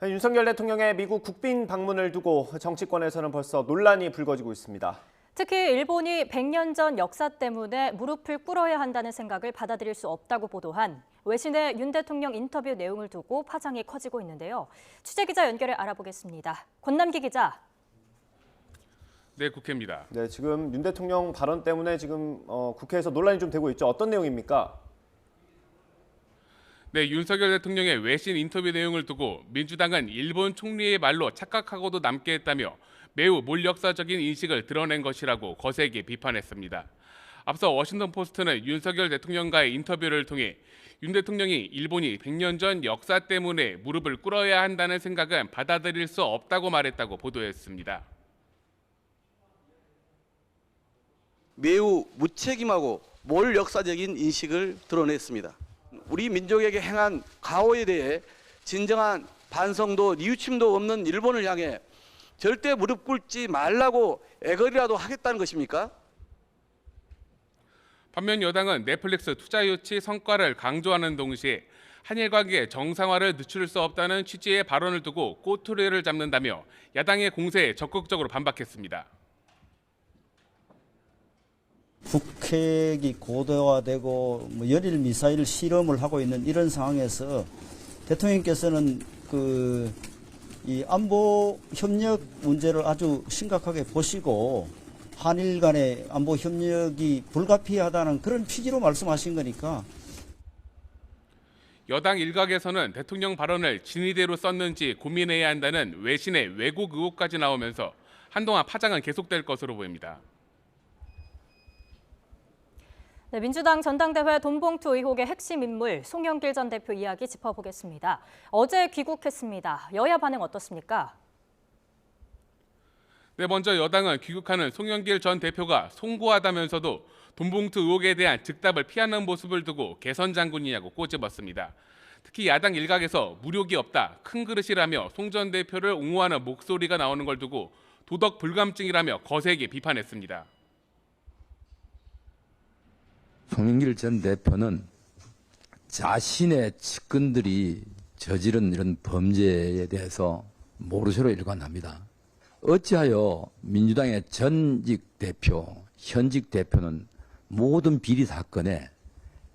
윤석열 대통령의 미국 국빈 방문을 두고 정치권에서는 벌써 논란이 불거지고 있습니다. 특히 일본이 100년 전 역사 때문에 무릎을 꿇어야 한다는 생각을 받아들일 수 없다고 보도한 외신의 윤 대통령 인터뷰 내용을 두고 파장이 커지고 있는데요. 취재기자 연결해 알아보겠습니다. 권남기 기자. 네, 국회입니다. 네, 지금 윤 대통령 발언 때문에 지금 국회에서 논란이 좀 되고 있죠. 어떤 내용입니까? 네, 윤석열 대통령의 외신 인터뷰 내용을 두고 민주당은 일본 총리의 말로 착각하고도 남게 했다며 매우 몰역사적인 인식을 드러낸 것이라고 거세게 비판했습니다. 앞서 워싱턴 포스트는 윤석열 대통령과의 인터뷰를 통해 윤 대통령이 일본이 100년 전 역사 때문에 무릎을 꿇어야 한다는 생각은 받아들일 수 없다고 말했다고 보도했습니다. 매우 무책임하고 몰역사적인 인식을 드러냈습니다. 우리 민족에게 행한 가호에 대해 진정한 반성도 뉘우침도 없는 일본을 향해 절대 무릎 꿇지 말라고 애걸이라도 하겠다는 것입니까? 반면 여당은 넷플릭스 투자 유치 성과를 강조하는 동시에 한일 관계 정상화를 늦출 수 없다는 취지의 발언을 두고 꼬투리를 잡는다며 야당의 공세에 적극적으로 반박했습니다. 북핵이 고도화되고 연일 미사일 실험을 하고 있는 이런 상황에서 대통령께서는 이 안보 협력 문제를 아주 심각하게 보시고 한일 간의 안보 협력이 불가피하다는 그런 취지로 말씀하신 거니까. 여당 일각에서는 대통령 발언을 진위대로 썼는지 고민해야 한다는 외신의 왜곡 의혹까지 나오면서 한동안 파장은 계속될 것으로 보입니다. 네, 민주당 전당대회 돈봉투 의혹의 핵심 인물 송영길 전 대표 이야기 짚어보겠습니다. 어제 귀국했습니다. 여야 반응 어떻습니까? 네, 먼저 여당은 귀국하는 송영길 전 대표가 송구하다면서도 돈봉투 의혹에 대한 즉답을 피하는 모습을 두고 개선 장군이냐고 꼬집었습니다. 특히 야당 일각에서 무력이 없다, 큰 그릇이라며 송 전 대표를 옹호하는 목소리가 나오는 걸 두고 도덕 불감증이라며 거세게 비판했습니다. 송영길 전 대표는 자신의 측근들이 저지른 이런 범죄에 대해서 모르쇠로 일관합니다. 어찌하여 민주당의 전직 대표, 현직 대표는 모든 비리 사건에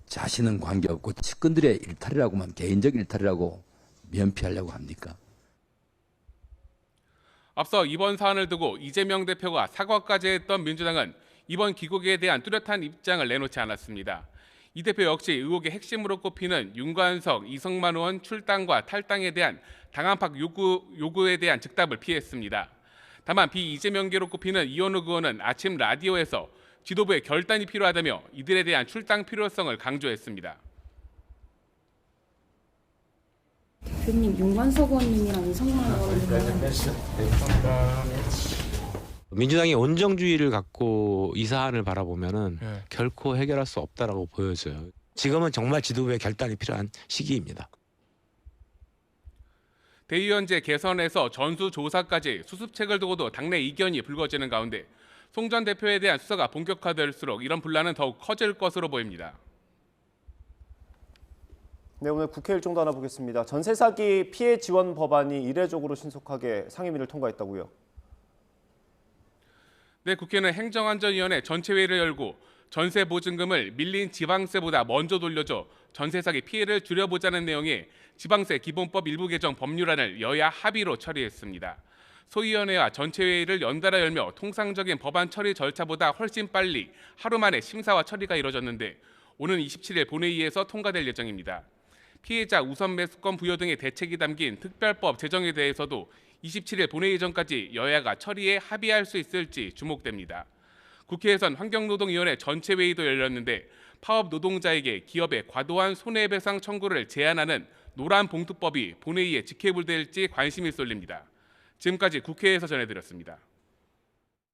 자신은 관계없고 측근들의 일탈이라고만, 개인적 일탈이라고 면피하려고 합니까? 앞서 이번 사안을 두고 이재명 대표가 사과까지 했던 민주당은 이번 귀국에 대한 뚜렷한 입장을 내놓지 않았습니다. 이 대표 역시 의혹의 핵심으로 꼽히는 윤관석, 이성만 의원 출당과 탈당에 대한 당한팍 요구에 대한 즉답을 피했습니다. 다만 비이재명계로 꼽히는 이현욱 의원은 아침 라디오에서 지도부의 결단이 필요하다며 이들에 대한 출당 필요성을 강조했습니다. 대표님, 윤관석 의원님이랑 이성만 의원님은 민주당이 온정주의를 갖고 이 사안을 바라보면은 결코 해결할 수 없다라고 보여져요. 지금은 정말 지도부의 결단이 필요한 시기입니다. 대의원제 개선에서 전수조사까지 수습책을 두고도 당내 이견이 불거지는 가운데 송 전 대표에 대한 수사가 본격화될수록 이런 분란은 더욱 커질 것으로 보입니다. 네, 오늘 국회 일정도 하나 보겠습니다. 전세 사기 피해 지원 법안이 이례적으로 신속하게 상임위를 통과했다고요? 네, 국회는 행정안전위원회 전체회의를 열고 전세 보증금을 밀린 지방세보다 먼저 돌려줘 전세 사기 피해를 줄여보자는 내용의 지방세 기본법 일부 개정 법률안을 여야 합의로 처리했습니다. 소위원회와 전체회의를 연달아 열며 통상적인 법안 처리 절차보다 훨씬 빨리 하루 만에 심사와 처리가 이뤄졌는데 오는 27일 본회의에서 통과될 예정입니다. 피해자 우선 매수권 부여 등의 대책이 담긴 특별법 제정에 대해서도 27일 본회의 전까지 여야가 처리에 합의할 수 있을지 주목됩니다. 국회에선 환경노동위원회 전체회의도 열렸는데 파업 노동자에게 기업의 과도한 손해배상 청구를 제한하는 노란봉투법이 본회의에 직회불될지 관심이 쏠립니다. 지금까지 국회에서 전해드렸습니다.